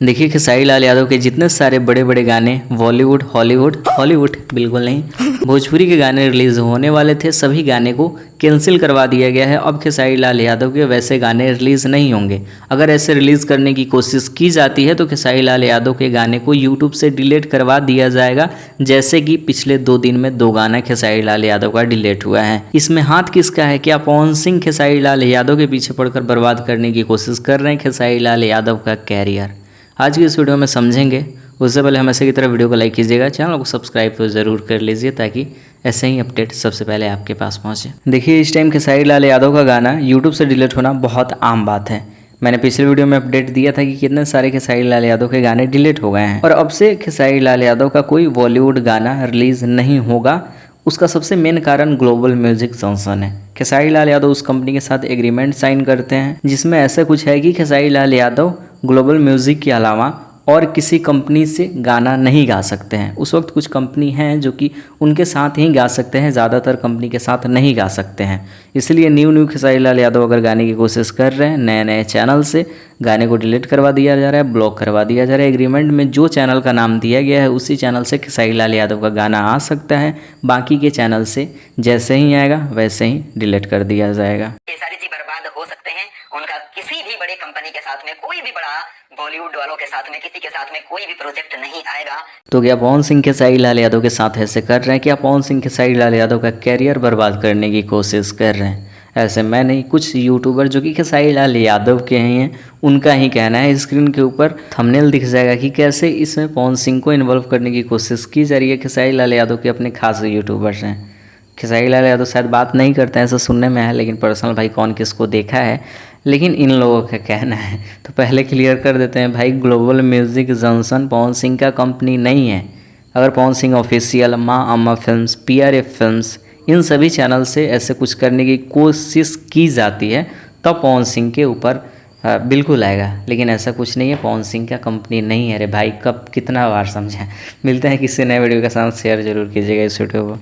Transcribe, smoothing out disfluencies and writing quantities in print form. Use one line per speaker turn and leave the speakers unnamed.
देखिए खेसारी लाल यादव के जितने सारे बड़े बड़े गाने बॉलीवुड हॉलीवुड बिल्कुल नहीं, भोजपुरी के गाने रिलीज होने वाले थे, सभी गाने को कैंसिल करवा दिया गया है। अब खेसारी लाल यादव के वैसे गाने रिलीज नहीं होंगे। अगर ऐसे रिलीज करने की कोशिश की जाती है तो खेसारी लाल यादव के गाने को यूट्यूब से डिलीट करवा दिया जाएगा, जैसे कि पिछले 2 दिन में 2 गाना खेसारी लाल यादव का डिलीट हुआ है। इसमें हाथ किसका है? क्या पवन सिंह खेसारी लाल यादव के पीछे पड़कर बर्बाद करने की कोशिश कर रहे हैं खेसारी लाल यादव का कैरियर? आज की इस वीडियो में समझेंगे। उससे पहले हमेशा की तरह वीडियो को लाइक कीजिएगा, चैनल को सब्सक्राइब तो ज़रूर कर लीजिए ताकि ऐसे ही अपडेट सबसे पहले आपके पास पहुंचे। देखिए इस टाइम खेसारी लाल यादव का गाना यूट्यूब से डिलीट होना बहुत आम बात है। मैंने पिछले वीडियो में अपडेट दिया था कि कितने सारे खेसारी लाल यादव के गाने डिलीट हो गए हैं और अब से खेसारी लाल यादव का कोई बॉलीवुड गाना रिलीज़ नहीं होगा। उसका सबसे मेन कारण ग्लोबल म्यूजिक जॉनसन है। खेसारी लाल यादव उस कंपनी के साथ एग्रीमेंट साइन करते हैं जिसमें ऐसा कुछ है कि खेसारी लाल यादव ग्लोबल म्यूजिक के अलावा और किसी कंपनी से गाना नहीं गा सकते हैं। उस वक्त कुछ कंपनी हैं जो कि उनके साथ ही गा सकते हैं, ज़्यादातर कंपनी के साथ नहीं गा सकते हैं। इसलिए न्यू खेसारी लाल यादव अगर गाने की कोशिश कर रहे हैं, नए नए चैनल से गाने को डिलीट करवा दिया जा रहा है, ब्लॉक करवा दिया जा रहा है। एग्रीमेंट में जो चैनल का नाम दिया गया है उसी चैनल से खेसारी लाल यादव का गाना आ सकता है, बाकी के चैनल से जैसे ही आएगा वैसे ही डिलीट कर दिया जाएगा।
खेसारी जी बर्बाद हो सकते हैं। उनका किसी भी बड़े कंपनी के साथ में, कोई भी बड़ा बॉलीवुड वालों के साथ में, किसी के साथ में कोई भी प्रोजेक्ट नहीं आएगा।
तो क्या पवन सिंह खेसारी लाल यादव के साथ ऐसे कर रहे हैं? क्या पवन सिंह खेसारी लाल यादव का कैरियर बर्बाद करने की कोशिश कर रहे हैं? ऐसे मैं नहीं, कुछ यूट्यूबर जो कि खेसारी लाल यादव के ही हैं उनका ही कहना है। स्क्रीन के ऊपर थंबनेल दिख जाएगा कि कैसे इसमें पवन सिंह को इन्वॉल्व करने की कोशिश की जा रही है। खेसारी लाल यादव के अपने खास यूट्यूबर्स हैं। खेसारी लाल यादव शायद बात नहीं करते हैं, ऐसा सुनने में है, लेकिन पर्सनल भाई कौन किसको देखा है, लेकिन इन लोगों का कहना है। तो पहले क्लियर कर देते हैं भाई, global music Johnson Pawan Singh का कंपनी नहीं है। अगर पवन सिंह ऑफिशियल, माँ अम्मा फिल्म्स, PRF फिल्म्स, इन सभी चैनल से ऐसे कुछ करने की कोशिश की जाती है तब पवन सिंह के ऊपर बिल्कुल आएगा, लेकिन ऐसा कुछ नहीं है। पवन सिंह का कंपनी नहीं है। अरे भाई कब कितना बार समझाएं। मिलते हैं किसी नए वीडियो के साथ, शेयर जरूर कीजिएगा इस वीडियो को।